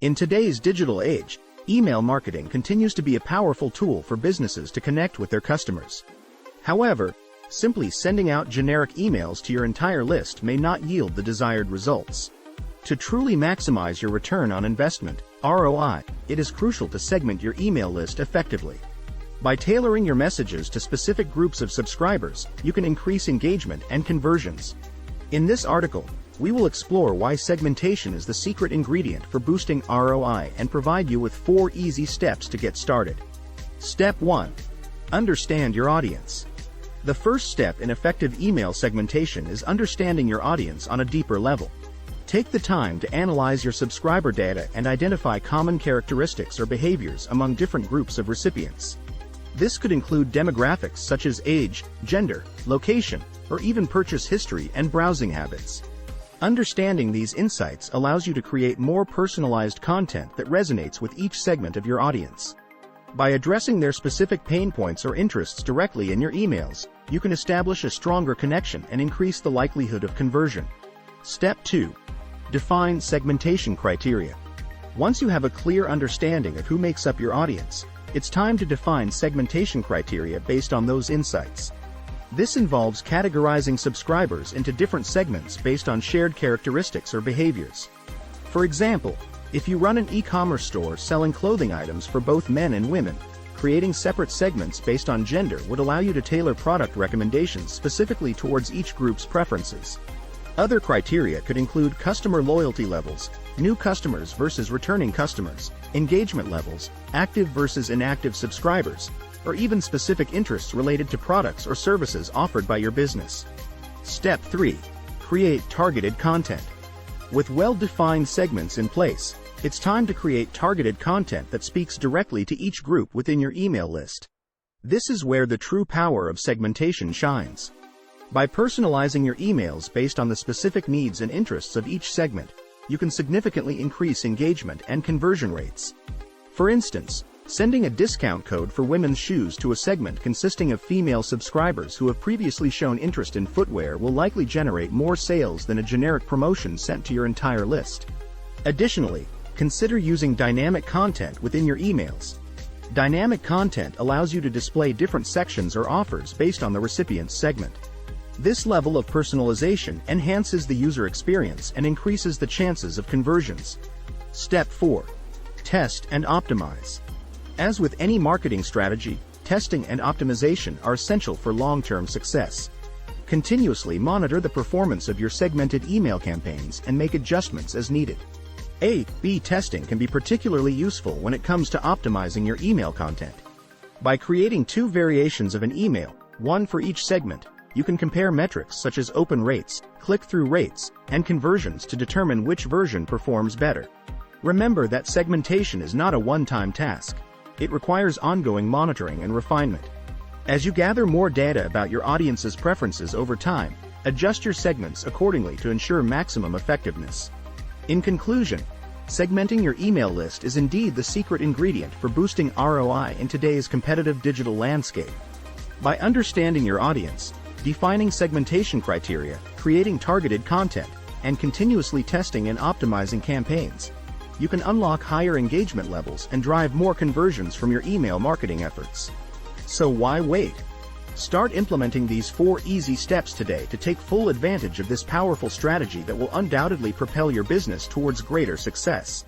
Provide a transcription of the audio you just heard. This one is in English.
In today's digital age, email marketing continues to be a powerful tool for businesses to connect with their customers. However, simply sending out generic emails to your entire list may not yield the desired results. To truly maximize your return on investment, ROI, it is crucial to segment your email list effectively. By tailoring your messages to specific groups of subscribers, you can increase engagement and conversions. In this article, we will explore why segmentation is the secret ingredient for boosting ROI and provide you with 4 easy steps to get started. Step 1. Understand your audience. The first step in effective email segmentation is understanding your audience on a deeper level. Take the time to analyze your subscriber data and identify common characteristics or behaviors among different groups of recipients. This could include demographics such as age, gender, location, or even purchase history and browsing habits. Understanding these insights allows you to create more personalized content that resonates with each segment of your audience. By addressing their specific pain points or interests directly in your emails, you can establish a stronger connection and increase the likelihood of conversion. Step 2. Define segmentation criteria. Once you have a clear understanding of who makes up your audience, it's time to define segmentation criteria based on those insights. This involves categorizing subscribers into different segments based on shared characteristics or behaviors. For example, if you run an e-commerce store selling clothing items for both men and women, creating separate segments based on gender would allow you to tailor product recommendations specifically towards each group's preferences. Other criteria could include customer loyalty levels, new customers versus returning customers, engagement levels, active versus inactive subscribers, or even specific interests related to products or services offered by your business. Step 3. Create targeted content. With well-defined segments in place, it's time to create targeted content that speaks directly to each group within your email list. This is where the true power of segmentation shines. By personalizing your emails based on the specific needs and interests of each segment, you can significantly increase engagement and conversion rates. For instance, sending a discount code for women's shoes to a segment consisting of female subscribers who have previously shown interest in footwear will likely generate more sales than a generic promotion sent to your entire list. Additionally, consider using dynamic content within your emails. Dynamic content allows you to display different sections or offers based on the recipient's segment. This level of personalization enhances the user experience and increases the chances of conversions. Step 4. Test and optimize. As with any marketing strategy, testing and optimization are essential for long-term success. Continuously monitor the performance of your segmented email campaigns and make adjustments as needed. A/B testing can be particularly useful when it comes to optimizing your email content. By creating 2 variations of an email, one for each segment, you can compare metrics such as open rates, click-through rates, and conversions to determine which version performs better. Remember that segmentation is not a one-time task. It requires ongoing monitoring and refinement. As you gather more data about your audience's preferences over time, adjust your segments accordingly to ensure maximum effectiveness. In conclusion, segmenting your email list is indeed the secret ingredient for boosting ROI in today's competitive digital landscape. By understanding your audience, defining segmentation criteria, creating targeted content, and continuously testing and optimizing campaigns, you can unlock higher engagement levels and drive more conversions from your email marketing efforts. So why wait? Start implementing these 4 easy steps today to take full advantage of this powerful strategy that will undoubtedly propel your business towards greater success.